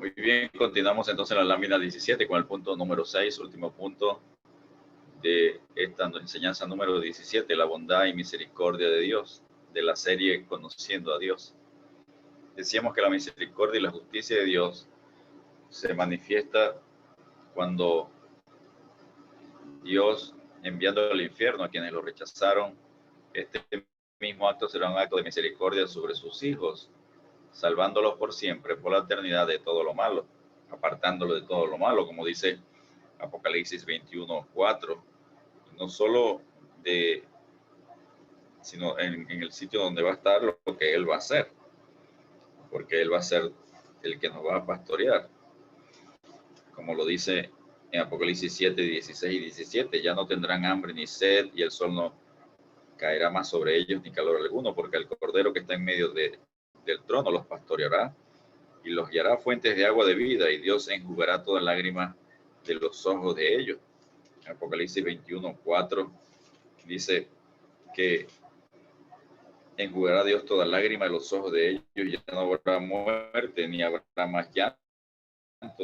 Muy bien, continuamos entonces en la lámina 17 con el punto número 6, último punto de esta enseñanza número 17, la bondad y misericordia de Dios, de la serie Conociendo a Dios. Decíamos que la misericordia y la justicia de Dios se manifiesta cuando Dios, enviando al infierno a quienes lo rechazaron, este mismo acto será un acto de misericordia sobre sus hijos, salvándolos por siempre, por la eternidad de todo lo malo, apartándolo de todo lo malo, como dice Apocalipsis 21:4, no solo sino en el sitio donde va a estar lo que Él va a hacer, porque Él va a ser el que nos va a pastorear, como lo dice en Apocalipsis 7:16 y 17, ya no tendrán hambre ni sed, y el sol no caerá más sobre ellos ni calor alguno, porque el Cordero que está en medio del trono los pastoreará y los guiará a fuentes de agua de vida, y Dios enjugará toda lágrima de los ojos de ellos. Apocalipsis 21:4 dice que enjugará Dios toda lágrima de los ojos de ellos, y ya no habrá muerte, ni habrá más llanto,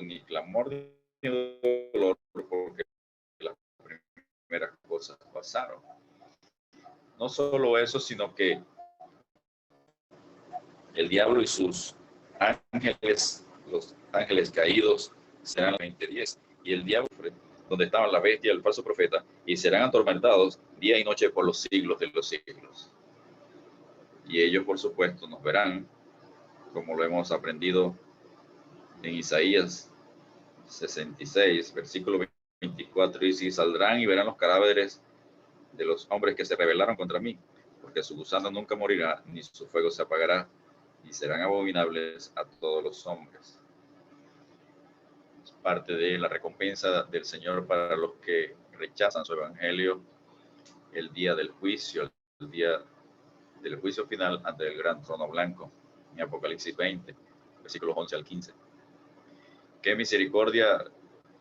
ni clamor, ni dolor, porque las primeras cosas pasaron. No solo eso, sino que el diablo y sus ángeles, los ángeles caídos, serán 20:10, y el diablo, donde estaban la bestia y el falso profeta, y serán atormentados día y noche por los siglos de los siglos. Y ellos, por supuesto, nos verán, como lo hemos aprendido en Isaías 66, versículo 24, y si saldrán y verán los cadáveres de los hombres que se rebelaron contra mí, porque su gusano nunca morirá, ni su fuego se apagará, y serán abominables a todos los hombres. Es parte de la recompensa del Señor para los que rechazan su evangelio el día del juicio, el día del juicio final ante el gran trono blanco, en Apocalipsis 20, versículos 11 al 15. Qué misericordia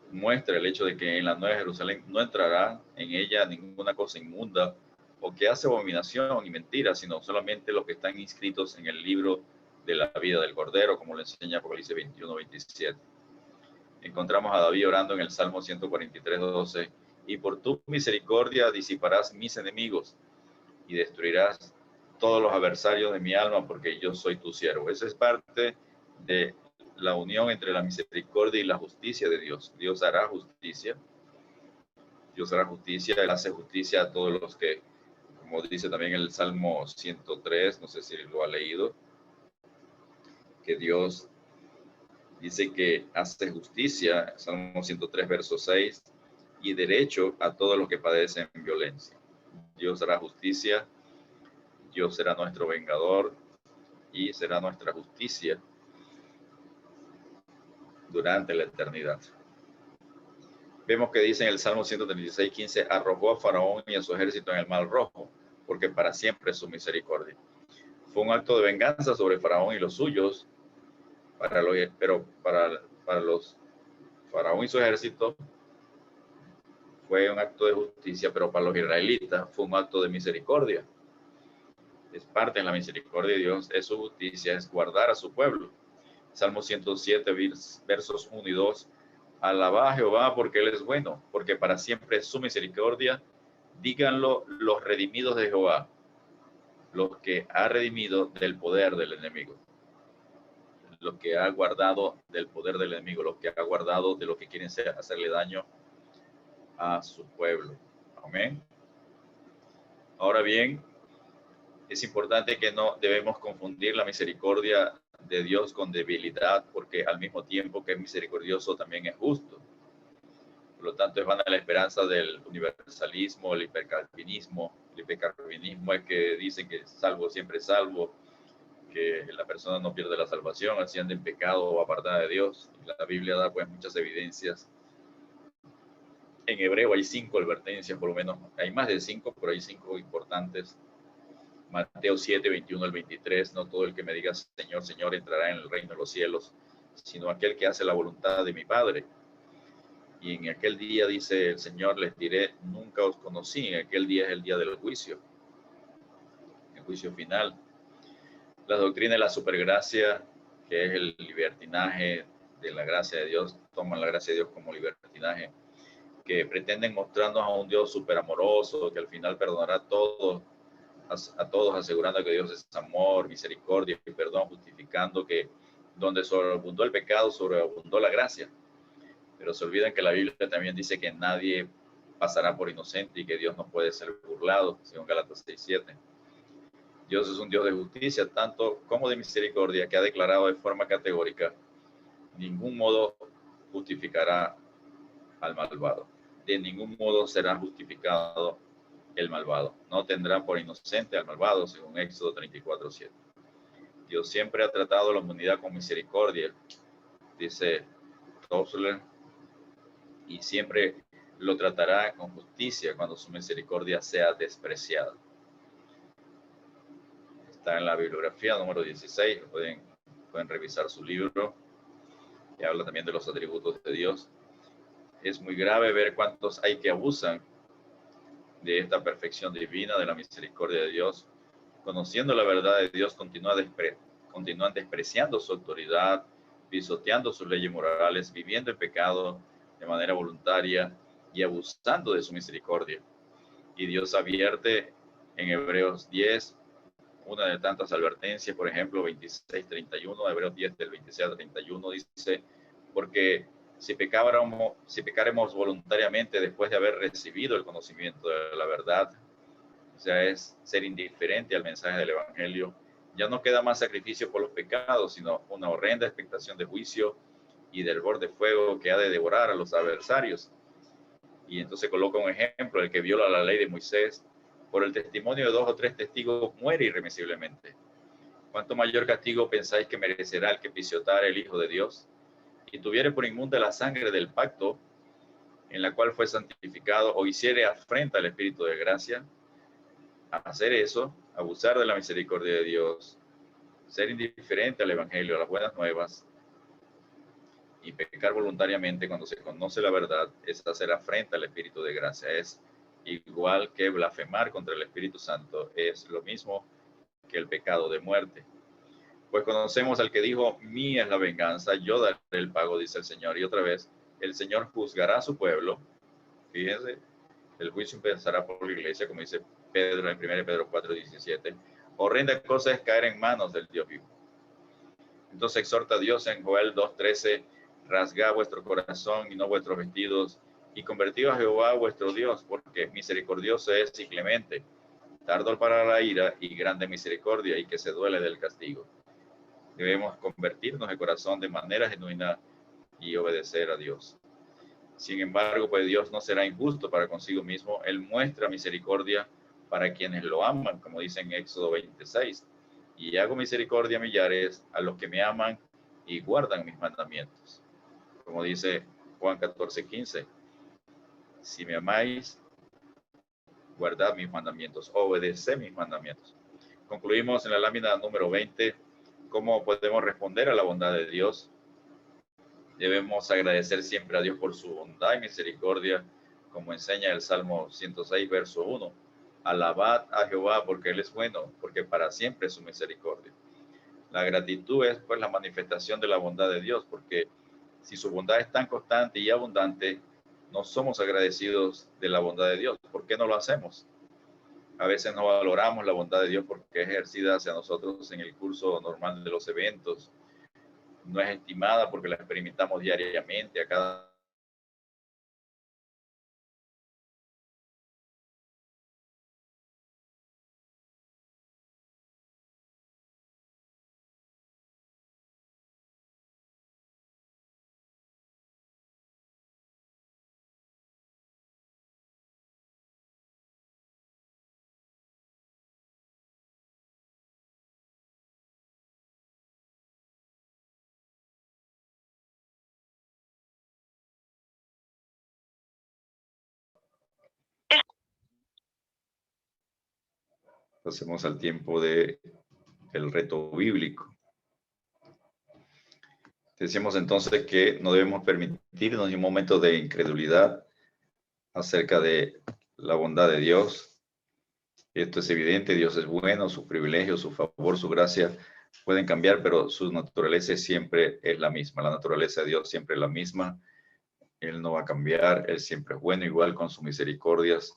muestra el hecho de que en la Nueva Jerusalén no entrará en ella ninguna cosa inmunda o que hace abominación y mentira, sino solamente los que están inscritos en el libro de la vida del Cordero, como le enseña Apocalipsis 21:27. Encontramos a David orando en el Salmo 143:12, y por tu misericordia disiparás mis enemigos y destruirás todos los adversarios de mi alma, porque yo soy tu siervo. Esa es parte de la unión entre la misericordia y la justicia de Dios. Dios hará justicia. Dios hará justicia. Él hace justicia a todos los que, como dice también el Salmo 103, no sé si lo ha leído, que Dios dice que hace justicia, Salmo 103, verso 6, y derecho a todos los que padecen violencia. Dios hará justicia, Dios será nuestro vengador y será nuestra justicia durante la eternidad. Vemos que dice en el Salmo 136:15, arrojó a Faraón y a su ejército en el mar Rojo, porque para siempre es su misericordia. Fue un acto de venganza sobre Faraón y los suyos, pero para los Faraón y su ejército fue un acto de justicia, pero para los israelitas fue un acto de misericordia. Es parte de la misericordia de Dios, es su justicia, es guardar a su pueblo. Salmo 107, versos 1 y 2. Alabad a Jehová porque Él es bueno, porque para siempre es su misericordia. Díganlo los redimidos de Jehová, los que ha redimido del poder del enemigo, los que ha guardado del poder del enemigo, los que ha guardado de los que quieren hacerle daño a su pueblo. Amén. Ahora bien, es importante que no debemos confundir la misericordia de Dios con debilidad, porque al mismo tiempo que es misericordioso también es justo. Por lo tanto, es vana la esperanza del universalismo, el hipercalvinismo. El hipercalvinismo es que dicen que salvo siempre es salvo, que la persona no pierde la salvación, así anda en pecado o apartada de Dios. Y la Biblia da pues muchas evidencias. En hebreo hay 5 advertencias, por lo menos. Hay más de 5, pero hay 5 importantes. Mateo 7, 21 al 23, no todo el que me diga Señor, Señor entrará en el reino de los cielos, sino aquel que hace la voluntad de mi Padre. Y en aquel día, dice el Señor, les diré, nunca os conocí. En aquel día es el día del juicio, el juicio final. La doctrina de la supergracia, que es el libertinaje de la gracia de Dios, toman la gracia de Dios como libertinaje, que pretenden mostrarnos a un Dios súper amoroso, que al final perdonará a todos, asegurando que Dios es amor, misericordia y perdón, justificando que donde sobreabundó el pecado, sobreabundó la gracia. Pero se olvidan que la Biblia también dice que nadie pasará por inocente y que Dios no puede ser burlado, según Gálatas 6:7. Dios es un Dios de justicia, tanto como de misericordia, que ha declarado de forma categórica: ningún modo justificará al malvado. De ningún modo será justificado el malvado. No tendrán por inocente al malvado, según Éxodo 34:7. Dios siempre ha tratado a la humanidad con misericordia, dice Tossler, y siempre lo tratará con justicia cuando su misericordia sea despreciada. Está en la bibliografía número 16, pueden revisar su libro, que habla también de los atributos de Dios. Es muy grave ver cuántos hay que abusan de esta perfección divina, de la misericordia de Dios. Conociendo la verdad de Dios, continúan despreciando su autoridad, pisoteando sus leyes morales, viviendo el pecado de manera voluntaria y abusando de su misericordia. Y Dios advierte en Hebreos 10, una de tantas advertencias, por ejemplo, 26:31, Hebreos 10 del 26 al 31, dice: porque si pecaremos voluntariamente después de haber recibido el conocimiento de la verdad, o sea, es ser indiferente al mensaje del Evangelio, ya no queda más sacrificio por los pecados, sino una horrenda expectación de juicio y del borde de fuego que ha de devorar a los adversarios. Y entonces coloca un ejemplo: el que viola la ley de Moisés, por el testimonio de 2 o 3 testigos, muere irremisiblemente. ¿Cuánto mayor castigo pensáis que merecerá el que pisoteare el Hijo de Dios y tuviere por inmunda la sangre del pacto, en la cual fue santificado, o hiciere afrenta al Espíritu de gracia? Hacer eso, abusar de la misericordia de Dios, ser indiferente al Evangelio, a las buenas nuevas, y pecar voluntariamente cuando se conoce la verdad, es hacer afrenta al Espíritu de gracia. Es igual que blasfemar contra el Espíritu Santo, es lo mismo que el pecado de muerte. Pues conocemos al que dijo: mía es la venganza, yo daré el pago, dice el Señor. Y otra vez, el Señor juzgará a su pueblo. Fíjense, el juicio empezará por la iglesia, como dice Pedro en 1 Pedro 4:17. Horrenda cosa es caer en manos del Dios vivo. Entonces exhorta a Dios en Joel 2:13: rasgad vuestro corazón y no vuestros vestidos, y convertidos a Jehová vuestro Dios, porque misericordioso es y clemente, tardo para la ira y grande misericordia, y que se duele del castigo. Debemos convertirnos de corazón de manera genuina y obedecer a Dios. Sin embargo, pues Dios no será injusto para consigo mismo. Él muestra misericordia para quienes lo aman, como dice en Éxodo 26. Y hago misericordia a millares, a los que me aman y guardan mis mandamientos. Como dice Juan 14:15. Si me amáis, guardad mis mandamientos, obedeced mis mandamientos. Concluimos en la lámina número 20. ¿Cómo podemos responder a la bondad de Dios? Debemos agradecer siempre a Dios por su bondad y misericordia, como enseña el Salmo 106, verso 1. Alabad a Jehová porque Él es bueno, porque para siempre es su misericordia. La gratitud es pues la manifestación de la bondad de Dios, porque si su bondad es tan constante y abundante, no somos agradecidos de la bondad de Dios. ¿Por qué no lo hacemos? A veces no valoramos la bondad de Dios porque es ejercida hacia nosotros en el curso normal de los eventos. No es estimada porque la experimentamos diariamente, a cada pasemos al tiempo del reto bíblico. Decimos entonces que no debemos permitirnos ni un momento de incredulidad acerca de la bondad de Dios. Esto es evidente: Dios es bueno, su privilegio, su favor, su gracia pueden cambiar, pero su naturaleza siempre es la misma. La naturaleza de Dios siempre es la misma. Él no va a cambiar, Él siempre es bueno, igual con sus misericordias.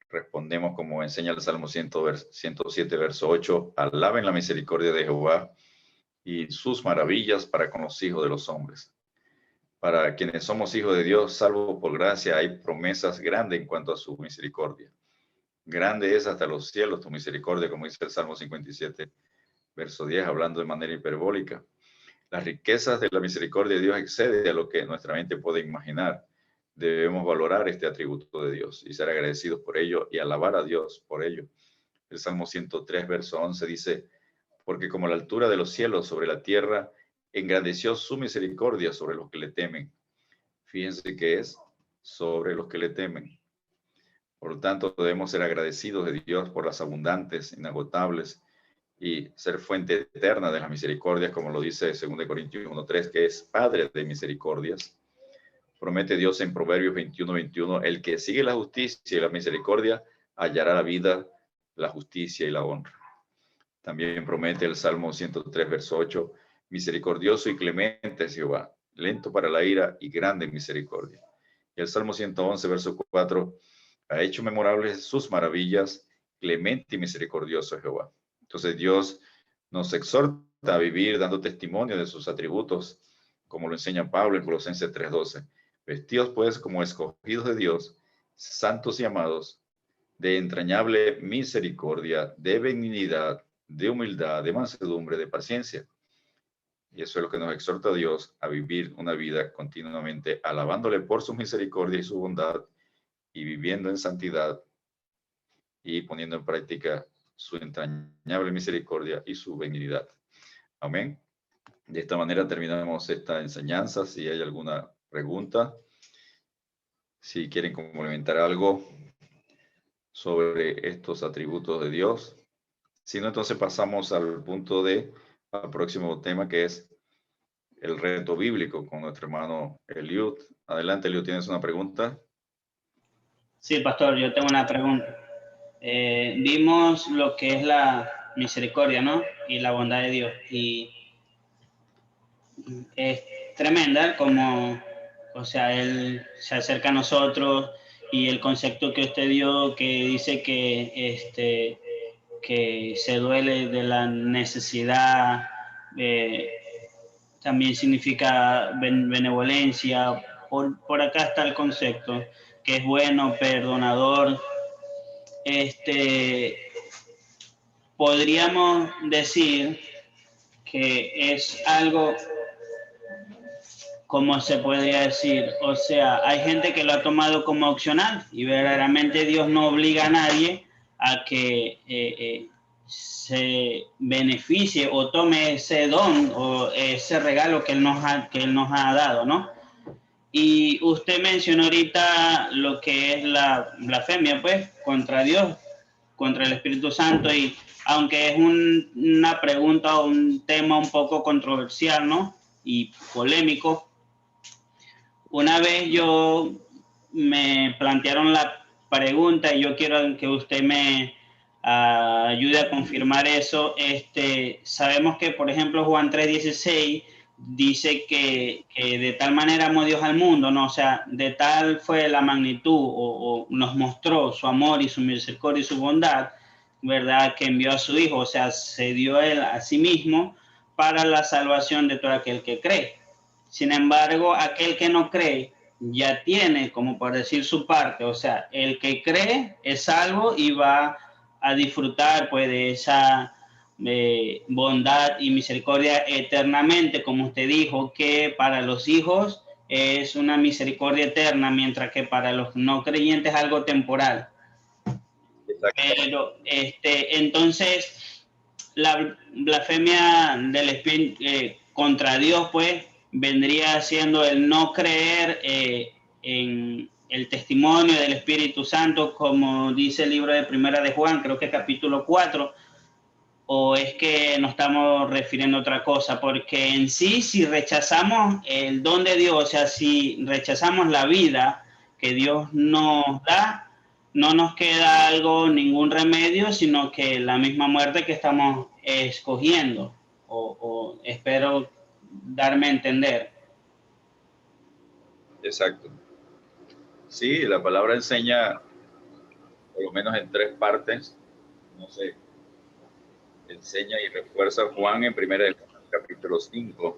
Respondemos como enseña el Salmo 107, verso 8, alaben la misericordia de Jehová y sus maravillas para con los hijos de los hombres. Para quienes somos hijos de Dios, salvo por gracia, hay promesas grandes en cuanto a su misericordia. Grande es hasta los cielos tu misericordia, como dice el Salmo 57, verso 10, hablando de manera hiperbólica. Las riquezas de la misericordia de Dios exceden a lo que nuestra mente puede imaginar. Debemos valorar este atributo de Dios y ser agradecidos por ello y alabar a Dios por ello. El Salmo 103, verso 11 dice, porque como la altura de los cielos sobre la tierra, engrandeció su misericordia sobre los que le temen. Fíjense que es sobre los que le temen. Por lo tanto, debemos ser agradecidos de Dios por las abundantes, inagotables y ser fuente eterna de las misericordias, como lo dice 2 Corintios 1:3, que es Padre de misericordias. Promete Dios en Proverbios 21:21, el que sigue la justicia y la misericordia hallará la vida, la justicia y la honra. También promete el Salmo 103, verso 8, misericordioso y clemente es Jehová, lento para la ira y grande en misericordia. Y el Salmo 111, verso 4, ha hecho memorables sus maravillas, clemente y misericordioso es Jehová. Entonces Dios nos exhorta a vivir dando testimonio de sus atributos, como lo enseña Pablo en Colosenses 3:12. Vestidos pues como escogidos de Dios, santos y amados, de entrañable misericordia, de benignidad, de humildad, de mansedumbre, de paciencia. Y eso es lo que nos exhorta a Dios a vivir una vida continuamente alabándole por su misericordia y su bondad y viviendo en santidad y poniendo en práctica su entrañable misericordia y su benignidad. Amén. De esta manera terminamos esta enseñanza. Si hay alguna pregunta, si quieren complementar algo sobre estos atributos de Dios. Si no, entonces pasamos al próximo tema, que es el reto bíblico con nuestro hermano Eliud. Adelante, Eliud, ¿tienes una pregunta? Sí, pastor, yo tengo una pregunta. Vimos lo que es la misericordia, ¿no? Y la bondad de Dios. Y es tremenda como, o sea, Él se acerca a nosotros y el concepto que usted dio que dice que se duele de la necesidad, también significa benevolencia. Por acá está el concepto, que es bueno, perdonador. Podríamos decir que es algo, como se podría decir, o sea, hay gente que lo ha tomado como opcional y verdaderamente Dios no obliga a nadie a que se beneficie o tome ese don o ese regalo que Él nos ha dado, ¿no? Y usted mencionó ahorita lo que es la blasfemia, pues, contra Dios, contra el Espíritu Santo, y aunque es una pregunta o un tema un poco controversial, ¿no? Y polémico, una vez me plantearon la pregunta y yo quiero que usted me ayude a confirmar eso. Sabemos que, por ejemplo, Juan 3:16 dice que de tal manera amó Dios al mundo, ¿no? O sea, de tal fue la magnitud o nos mostró su amor y su misericordia y su bondad, ¿verdad? Que envió a su Hijo, o sea, se dio Él a sí mismo para la salvación de todo aquel que cree. Sin embargo, aquel que no cree ya tiene, como por decir, su parte. O sea, el que cree es salvo y va a disfrutar pues de esa bondad y misericordia eternamente, como usted dijo, que para los hijos es una misericordia eterna, mientras que para los no creyentes es algo temporal. Pero entonces la blasfemia del espíritu contra Dios, pues, vendría siendo el no creer en el testimonio del Espíritu Santo, como dice el libro de Primera de Juan, creo que capítulo 4, o es que nos estamos refiriendo a otra cosa, porque en sí, si rechazamos el don de Dios, o sea, si rechazamos la vida que Dios nos da, no nos queda ningún remedio, sino que la misma muerte que estamos escogiendo, o espero darme a entender. Exacto. Sí, la palabra enseña, por lo menos en 3 partes, no sé, enseña y refuerza Juan en 1 capítulo 5,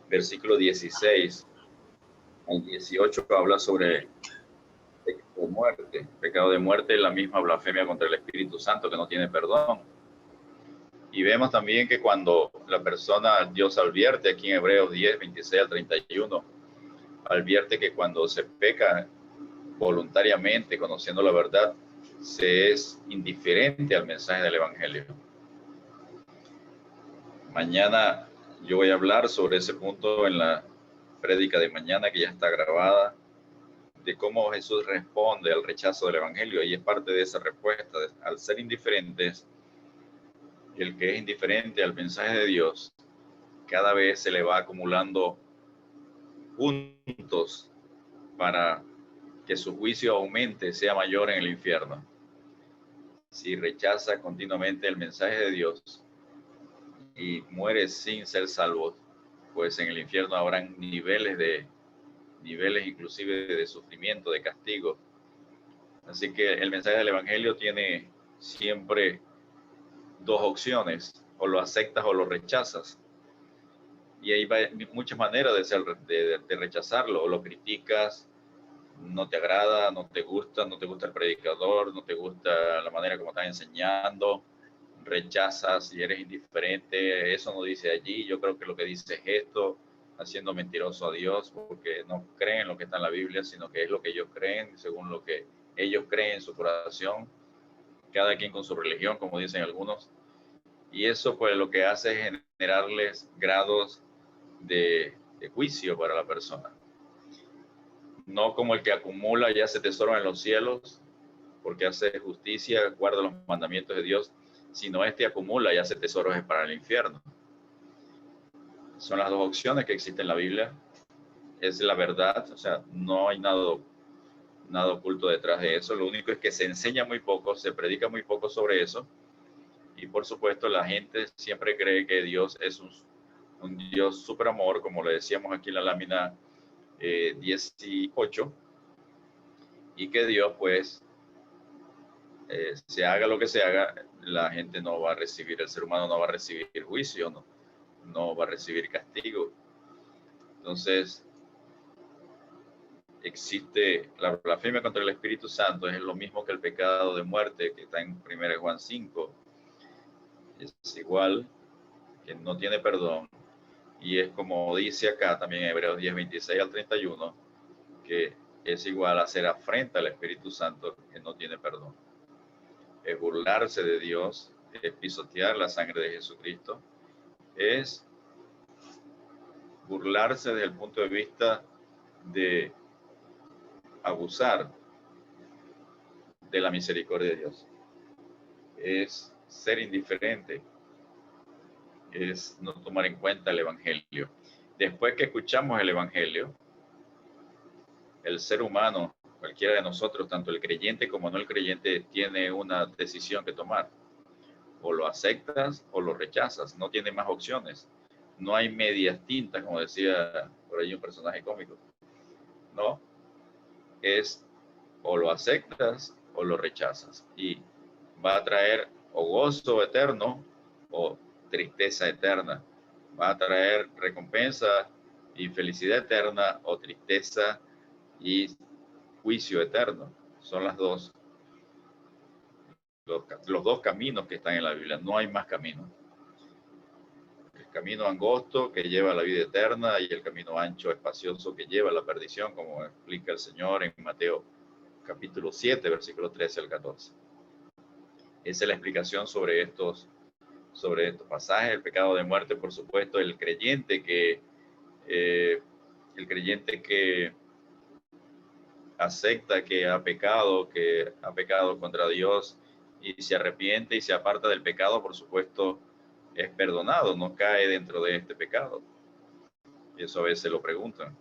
versículo 16 al 18, habla sobre pecado de muerte. Pecado de muerte es la misma blasfemia contra el Espíritu Santo que no tiene perdón. Y vemos también que cuando la persona, Dios advierte aquí en Hebreos 10, 26 al 31, advierte que cuando se peca voluntariamente, conociendo la verdad, se es indiferente al mensaje del Evangelio. Mañana yo voy a hablar sobre ese punto en la prédica de mañana, que ya está grabada, de cómo Jesús responde al rechazo del Evangelio, y es parte de esa respuesta. Al ser indiferentes, el que es indiferente al mensaje de Dios, cada vez se le va acumulando puntos para que su juicio aumente, sea mayor en el infierno. Si rechaza continuamente el mensaje de Dios y muere sin ser salvo, pues en el infierno habrán niveles inclusive de sufrimiento, de castigo. Así que el mensaje del Evangelio tiene siempre 2 opciones: o lo aceptas o lo rechazas. Y hay muchas maneras de rechazarlo: o lo criticas, no te agrada, no te gusta el predicador, no te gusta la manera como están enseñando, rechazas y eres indiferente. Eso no dice allí, yo creo que lo que dice es esto, haciendo mentiroso a Dios, porque no creen en lo que está en la Biblia, sino que es lo que ellos creen, según lo que ellos creen en su corazón, cada quien con su religión, como dicen algunos. Y eso pues lo que hace es generarles grados de juicio para la persona. No como el que acumula y hace tesoro en los cielos, porque hace justicia, guarda los mandamientos de Dios, sino este acumula y hace tesoros para el infierno. Son las 2 opciones que existen en la Biblia. Es la verdad, o sea, no hay nada oculto detrás de eso. Lo único es que se enseña muy poco, se predica muy poco sobre eso. Y por supuesto, la gente siempre cree que Dios es un Dios super amor, como le decíamos aquí en la lámina 18, y que Dios, pues, se haga lo que se haga, la gente no va a recibir, el ser humano no va a recibir juicio, no va a recibir castigo. Entonces, existe la blasfemia contra el Espíritu Santo, es lo mismo que el pecado de muerte que está en 1 Juan 5. Es igual, que no tiene perdón. Y es como dice acá también en Hebreos 10, 26 al 31, que es igual a hacer afrenta al Espíritu Santo, que no tiene perdón. Es burlarse de Dios, es pisotear la sangre de Jesucristo, es burlarse desde el punto de vista de abusar de la misericordia de Dios. Es ser indiferente, es no tomar en cuenta el Evangelio. Después que escuchamos el Evangelio, el ser humano, cualquiera de nosotros, tanto el creyente como no el creyente, tiene una decisión que tomar. O lo aceptas o lo rechazas, no tiene más opciones. No hay medias tintas, como decía por ahí un personaje cómico. No, es o lo aceptas o lo rechazas. Y va a traer o gozo eterno o tristeza eterna. Va a traer recompensa y felicidad eterna o tristeza y juicio eterno. Son los 2 caminos que están en la Biblia. No hay más caminos. El camino angosto que lleva a la vida eterna y el camino ancho, espacioso, que lleva a la perdición, como explica el Señor en Mateo capítulo 7, versículo 13 al 14. Esa es la explicación sobre estos pasajes. El pecado de muerte, por supuesto, el creyente que acepta que ha pecado contra Dios y se arrepiente y se aparta del pecado, por supuesto, es perdonado, no cae dentro de este pecado. Y eso a veces lo preguntan.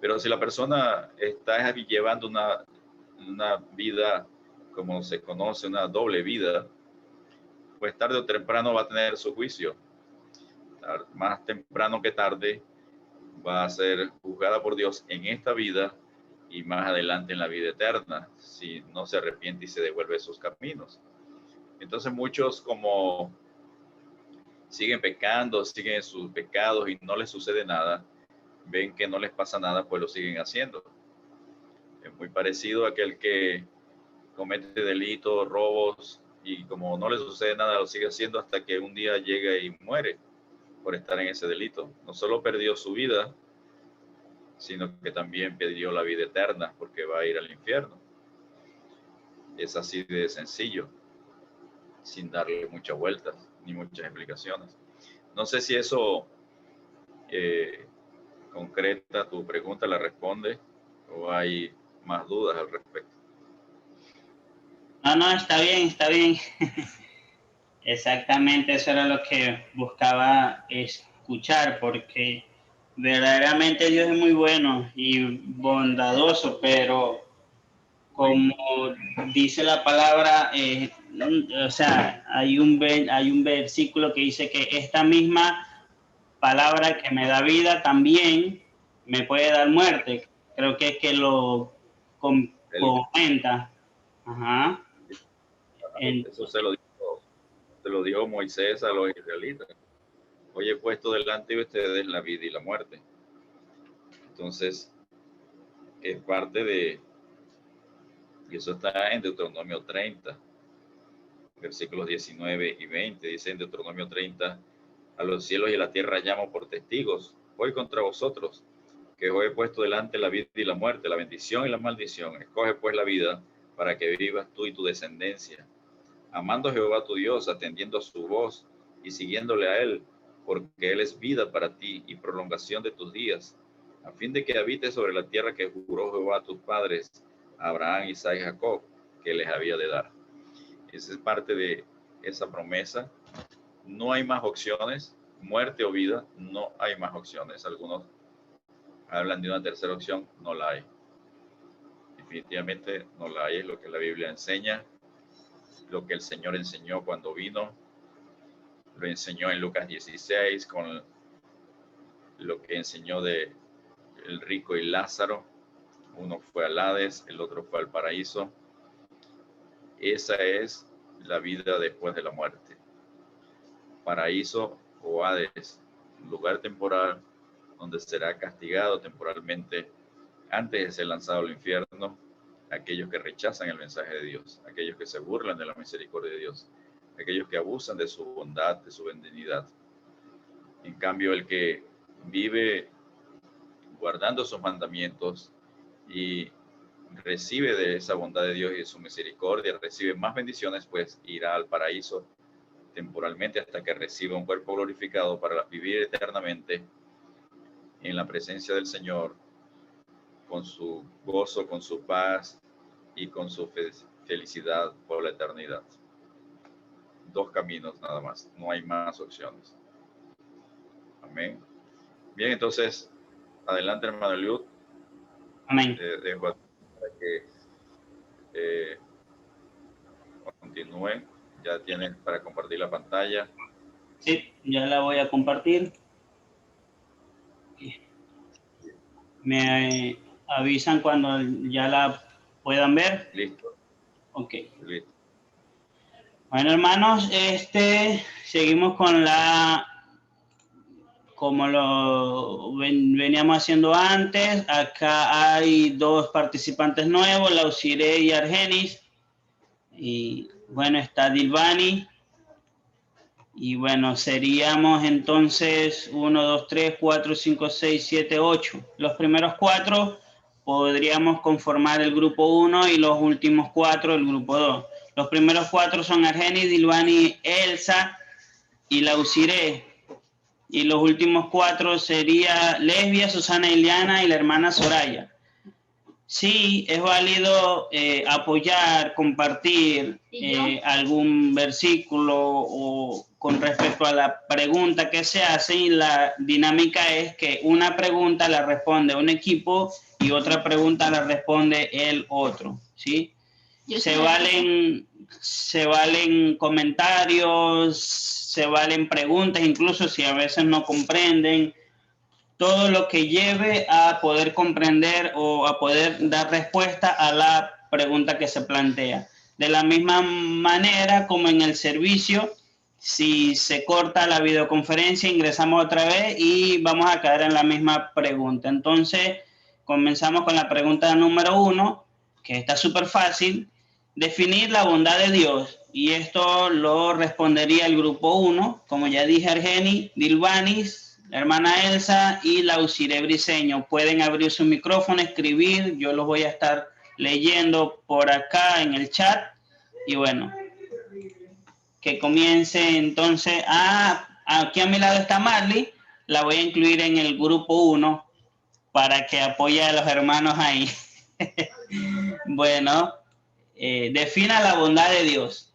Pero si la persona está llevando una vida, como se conoce, una doble vida, pues tarde o temprano va a tener su juicio. Más temprano que tarde va a ser juzgada por Dios en esta vida y más adelante en la vida eterna, si no se arrepiente y se devuelve a sus caminos. Entonces muchos, como siguen pecando, siguen sus pecados y no les sucede nada, ven que no les pasa nada, pues lo siguen haciendo. Es muy parecido a aquel que comete delitos, robos, y como no le sucede nada, lo sigue haciendo hasta que un día llega y muere por estar en ese delito. No solo perdió su vida, sino que también perdió la vida eterna, porque va a ir al infierno. Es así de sencillo, sin darle muchas vueltas ni muchas explicaciones. No sé si eso concreta tu pregunta, la responde, o hay más dudas al respecto. No, está bien, está bien. Exactamente, eso era lo que buscaba escuchar, porque verdaderamente Dios es muy bueno y bondadoso, pero como dice la palabra, o sea, hay un versículo que dice que esta misma palabra que me da vida también me puede dar muerte. Creo que es que lo comenta. Ajá. Eso se lo dijo Moisés a los israelitas. Hoy he puesto delante de ustedes la vida y la muerte. Entonces, es parte de, y eso está en Deuteronomio 30, versículos 19 y 20. Dice en Deuteronomio 30, a los cielos y a la tierra llamo por testigos, hoy contra vosotros, que os he puesto delante la vida y la muerte, la bendición y la maldición. Escoge pues la vida para que vivas tú y tu descendencia, amando a Jehová tu Dios, atendiendo a su voz y siguiéndole a él, porque él es vida para ti y prolongación de tus días, a fin de que habites sobre la tierra que juró Jehová a tus padres, a Abraham, Isaac y Jacob, que les había de dar. Esa es parte de esa promesa. No hay más opciones, muerte o vida, no hay más opciones. Algunos hablan de una tercera opción, no la hay. Definitivamente no la hay, es lo que la Biblia enseña, lo que el Señor enseñó cuando vino, lo enseñó en Lucas 16 con lo que enseñó de el rico y Lázaro. Uno fue al Hades, el otro fue al paraíso. Esa es la vida después de la muerte. Paraíso o Hades, lugar temporal donde será castigado temporalmente antes de ser lanzado al infierno aquellos que rechazan el mensaje de Dios, aquellos que se burlan de la misericordia de Dios, aquellos que abusan de su bondad, de su benignidad. En cambio, el que vive guardando sus mandamientos y recibe de esa bondad de Dios y de su misericordia, recibe más bendiciones, pues irá al paraíso temporalmente hasta que reciba un cuerpo glorificado para vivir eternamente en la presencia del Señor, con su gozo, con su paz y con su felicidad por la eternidad. Dos caminos nada más, no hay más opciones. Amén. Bien, entonces, adelante, hermano Eliud. Amén. Dejo para que continúen. Ya tienen para compartir la pantalla. Sí, ya la voy a compartir. Me avisan cuando ya la puedan ver. Listo. Ok. Listo. Bueno, hermanos, seguimos con como lo veníamos haciendo antes. Acá hay dos participantes nuevos, Lausire y Argenis. Y bueno, está Dilvani. Y bueno, seríamos entonces 1, 2, 3, 4, 5, 6, 7, 8. Los primeros 4 podríamos conformar el grupo 1 y los últimos 4 el grupo 2. Los primeros 4 son Argenis, Dilvani, Elsa y Lausire. Y los últimos 4 sería Lesbia, Susana Iliana y la hermana Soraya. Sí, es válido apoyar, compartir algún versículo o con respecto a la pregunta que se hace, y la dinámica es que una pregunta la responde un equipo y otra pregunta la responde el otro, ¿sí? Se valen comentarios, se valen preguntas, incluso si a veces no comprenden. Todo lo que lleve a poder comprender o a poder dar respuesta a la pregunta que se plantea. De la misma manera como en el servicio, si se corta la videoconferencia, ingresamos otra vez y vamos a caer en la misma pregunta. Entonces, comenzamos con la pregunta número 1, que está súper fácil. Definir la bondad de Dios. Y esto lo respondería el grupo 1, como ya dije, Argeni, Dilvanis, la hermana Elsa y Lausire Briseño. Pueden abrir su micrófono, escribir, yo los voy a estar leyendo por acá en el chat. Y bueno, que comience entonces. Aquí a mi lado está Marley, la voy a incluir en el grupo 1 para que apoye a los hermanos ahí. Bueno, defina la bondad de Dios.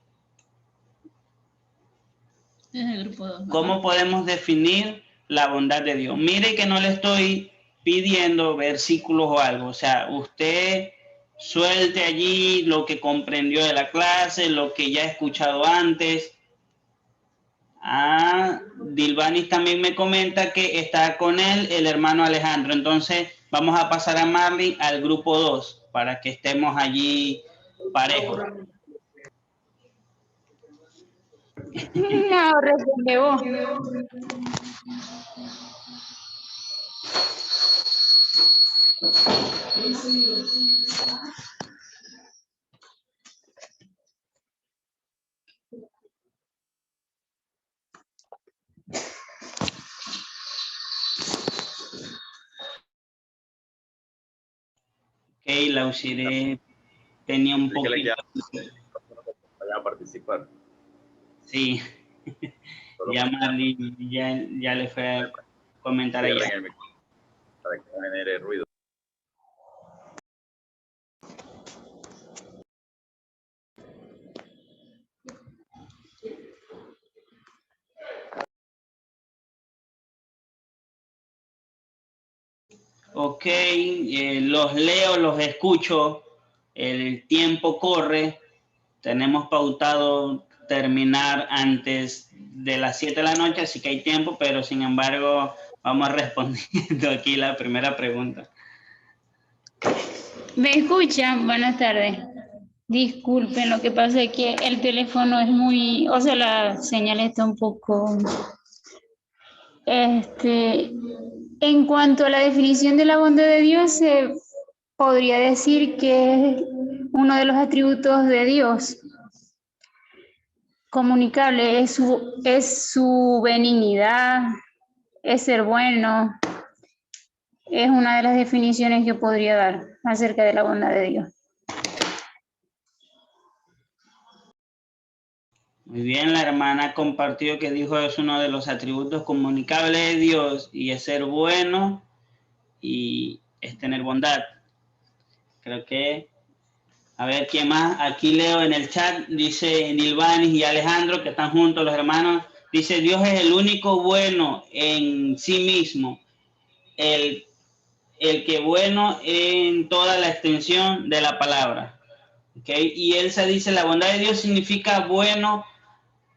Es el grupo 2. ¿Cómo podemos definir la bondad de Dios? Mire que no le estoy pidiendo versículos o algo. O sea, usted suelte allí lo que comprendió de la clase, lo que ya ha escuchado antes. Dilvanis también me comenta que está con él el hermano Alejandro. Entonces, vamos a pasar a Marley al grupo 2 para que estemos allí parejos. No, responde vos. Ok, Lausire tenía un poquito. A participar. Sí. Ya Marley ya le fue a comentar allá. Para que no genere ruido. Ok, los leo, los escucho, el tiempo corre, tenemos pautado terminar antes de las 7 de la noche, así que hay tiempo, pero sin embargo vamos respondiendo aquí la primera pregunta. ¿Me escuchan? Buenas tardes. Disculpen, lo que pasa es que el teléfono es muy, o sea, la señal está un poco... En cuanto a la definición de la bondad de Dios, se podría decir que es uno de los atributos de Dios comunicable, es su benignidad, es ser bueno, es una de las definiciones que podría dar acerca de la bondad de Dios. Muy bien, la hermana compartió que dijo es uno de los atributos comunicables de Dios y es ser bueno y es tener bondad. Creo que, a ver, ¿quién más? Aquí leo en el chat, dice Nilvanis y Alejandro, que están juntos los hermanos. Dice, Dios es el único bueno en sí mismo, el que bueno en toda la extensión de la palabra. ¿Okay? Y Elsa dice, la bondad de Dios significa bueno,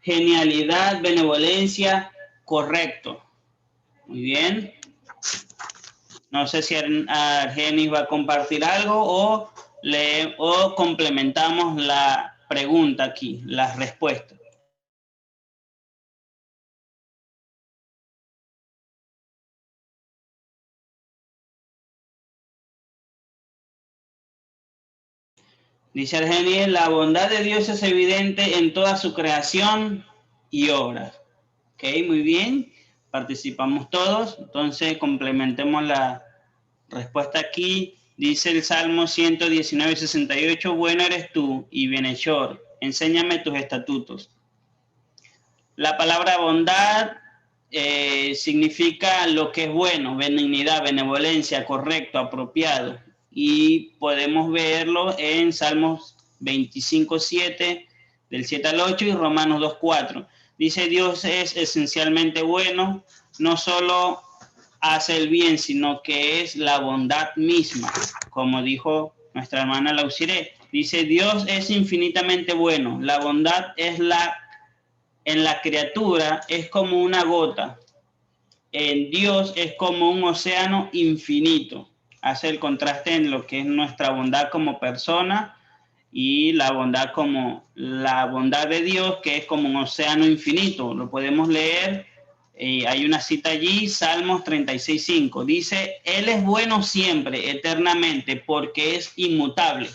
genialidad, benevolencia, correcto. Muy bien. No sé si Argenis va a compartir algo o complementamos la pregunta aquí, las respuestas. Dice Argenis, la bondad de Dios es evidente en toda su creación y obra. Ok, muy bien. Participamos todos. Entonces, complementemos la respuesta aquí. Dice el Salmo 119, 68, bueno eres tú y bienhechor, enséñame tus estatutos. La palabra bondad significa lo que es bueno, benignidad, benevolencia, correcto, apropiado. Y podemos verlo en Salmos 25, 7, del 7 al 8 y Romanos 2, 4. Dice Dios es esencialmente bueno, no solo hace el bien, sino que es la bondad misma, como dijo nuestra hermana Lausire. Dice, Dios es infinitamente bueno. La bondad es en la criatura es como una gota. En Dios es como un océano infinito. Hace el contraste en lo que es nuestra bondad como persona y la bondad de Dios, que es como un océano infinito. Lo podemos leer. Hay una cita allí, Salmos 36:5. Dice, Él es bueno siempre, eternamente, porque es inmutable.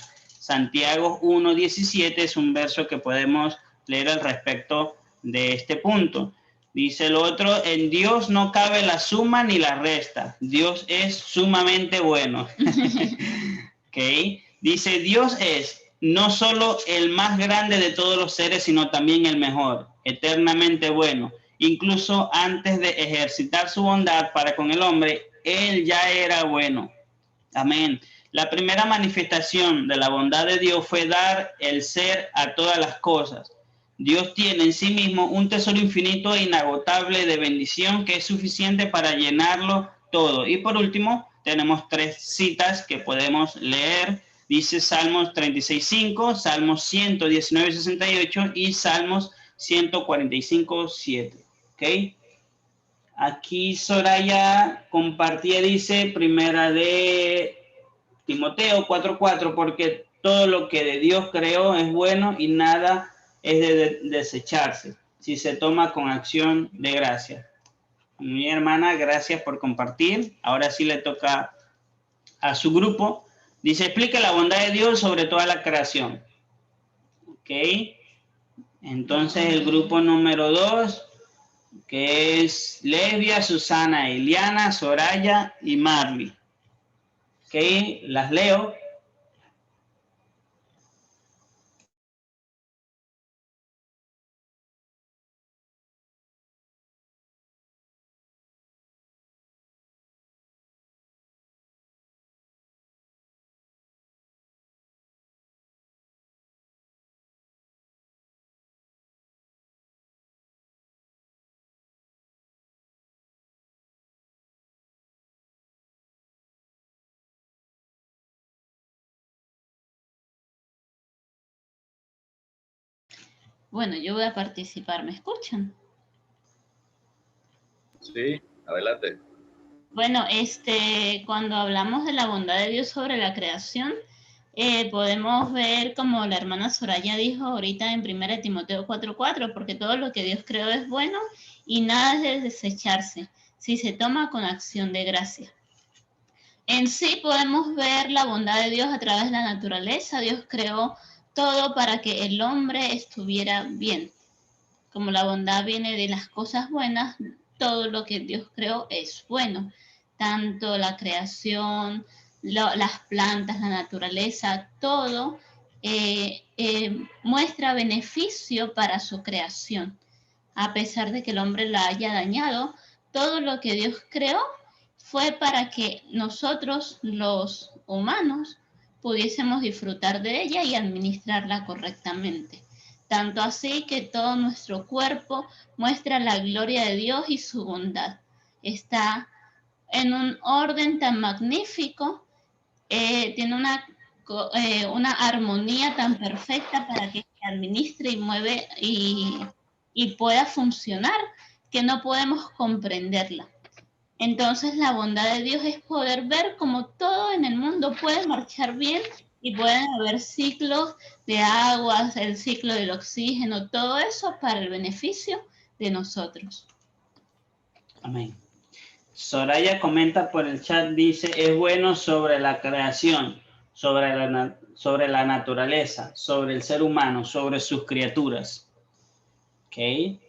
Santiago 1:17 es un verso que podemos leer al respecto de este punto. Dice el otro, en Dios no cabe la suma ni la resta. Dios es sumamente bueno. ¿Okay? Dice, Dios es no solo el más grande de todos los seres, sino también el mejor, eternamente bueno. Incluso antes de ejercitar su bondad para con el hombre, Él ya era bueno. Amén. La primera manifestación de la bondad de Dios fue dar el ser a todas las cosas. Dios tiene en sí mismo un tesoro infinito e inagotable de bendición que es suficiente para llenarlo todo. Y por último, tenemos 3 citas que podemos leer. Dice Salmos 36:5, Salmos 119:68 y Salmos 145:7. ¿Ok? Aquí Soraya compartía, dice, primera de Timoteo 4:4, porque todo lo que de Dios creó es bueno y nada es de desecharse, si se toma con acción de gracia. Mi hermana, gracias por compartir. Ahora sí le toca a su grupo. Dice, explica la bondad de Dios sobre toda la creación. Ok. Entonces el grupo número 2, que es Lesbia, Susana, Eliana, Soraya y Marley. Ok, las leo. Bueno, yo voy a participar, ¿me escuchan? Sí, adelante. Bueno, cuando hablamos de la bondad de Dios sobre la creación, podemos ver, como la hermana Soraya dijo ahorita en 1 Timoteo 4:4, porque todo lo que Dios creó es bueno y nada es de desecharse, si se toma con acción de gracia. En sí podemos ver la bondad de Dios a través de la naturaleza. Dios creó todo para que el hombre estuviera bien. Como la bondad viene de las cosas buenas, todo lo que Dios creó es bueno. Tanto la creación, las plantas, la naturaleza, todo muestra beneficio para su creación. A pesar de que el hombre la haya dañado, todo lo que Dios creó fue para que nosotros, los humanos, pudiésemos disfrutar de ella y administrarla correctamente. Tanto así que todo nuestro cuerpo muestra la gloria de Dios y su bondad. Está en un orden tan magnífico, tiene una armonía tan perfecta para que se administre y mueve y pueda funcionar, que no podemos comprenderla. Entonces la bondad de Dios es poder ver cómo todo en el mundo puede marchar bien y pueden haber ciclos de aguas, el ciclo del oxígeno, todo eso para el beneficio de nosotros. Amén. Soraya comenta por el chat, dice, es bueno sobre la creación, sobre la naturaleza, sobre el ser humano, sobre sus criaturas. ¿Ok?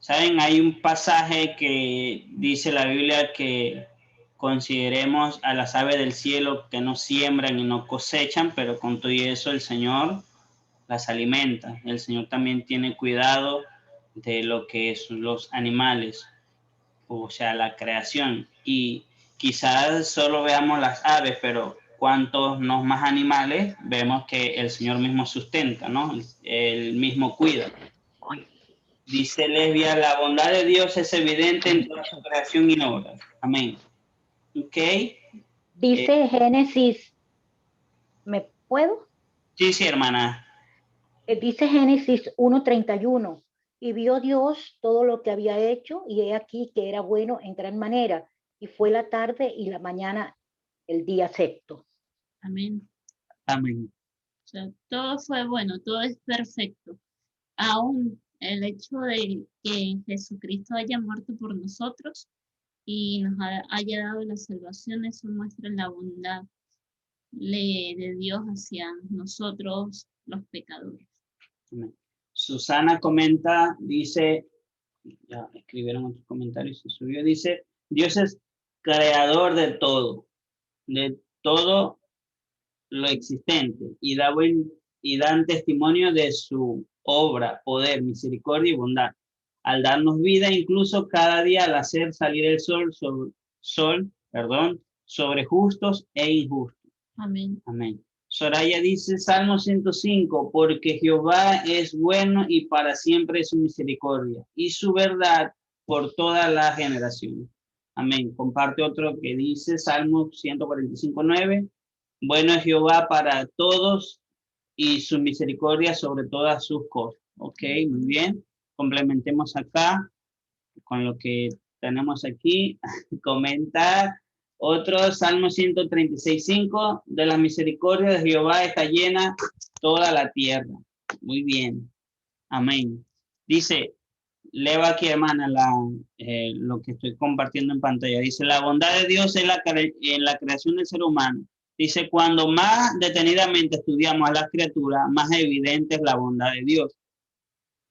Saben, hay un pasaje que dice la Biblia que consideremos a las aves del cielo que no siembran y no cosechan, pero con todo eso el Señor las alimenta. El Señor también tiene cuidado de lo que son los animales, o sea, la creación. Y quizás solo veamos las aves, pero cuántos no más animales vemos que el Señor mismo sustenta, ¿no? Él mismo cuida. Dice Lesbia, la bondad de Dios es evidente en toda su creación y obra. Amén. ¿Ok? Dice Génesis, ¿me puedo? Sí, sí, hermana. Dice Génesis 1:31, y vio Dios todo lo que había hecho, y he aquí que era bueno en gran manera, y fue la tarde y la mañana el día sexto. Amén. Amén. O sea, todo fue bueno, todo es perfecto. Aún el hecho de que Jesucristo haya muerto por nosotros y nos haya dado la salvación, eso muestra la bondad de Dios hacia nosotros, los pecadores. Amén. Susana comenta, dice, ya escribieron otros comentarios, se subió, dice, Dios es creador de todo lo existente, y dan testimonio de su obra, poder, misericordia y bondad, al darnos vida incluso cada día al hacer salir el sol sobre justos e injustos. Amén. Amén. Soraya dice, Salmo 105, porque Jehová es bueno y para siempre es su misericordia y su verdad por todas las generaciones. Amén. Comparte otro que dice, Salmo 145:9, bueno es Jehová para todos y su misericordia sobre todas sus cosas. Ok, muy bien. Complementemos acá con lo que tenemos aquí. Comentar. Otro, Salmo 136:5, de la misericordia de Jehová está llena toda la tierra. Muy bien. Amén. Dice, leo aquí, hermana, lo que estoy compartiendo en pantalla. Dice, la bondad de Dios en la creación del ser humano. Dice, cuando más detenidamente estudiamos a las criaturas, más evidente es la bondad de Dios.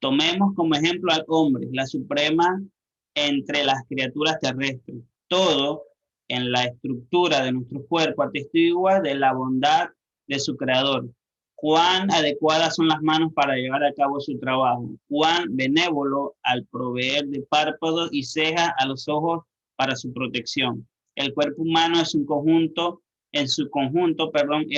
Tomemos como ejemplo al hombre, la suprema entre las criaturas terrestres. Todo en la estructura de nuestro cuerpo atestigua de la bondad de su creador. Cuán adecuadas son las manos para llevar a cabo su trabajo. Cuán benévolo al proveer de párpados y cejas a los ojos para su protección. El cuerpo humano en su conjunto, es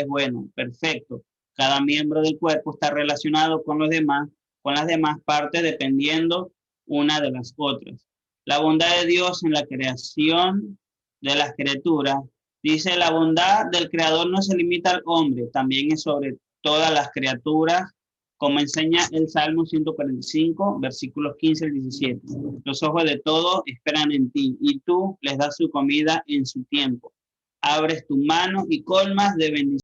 bueno, perfecto. Cada miembro del cuerpo está relacionado con las demás partes dependiendo una de las otras. La bondad de Dios en la creación de las criaturas. Dice, la bondad del Creador no se limita al hombre, también es sobre todas las criaturas, como enseña el Salmo 145, versículos 15 al 17. Los ojos de todos esperan en ti, y tú les das su comida en su tiempo. Abres tu mano y colmas de bendición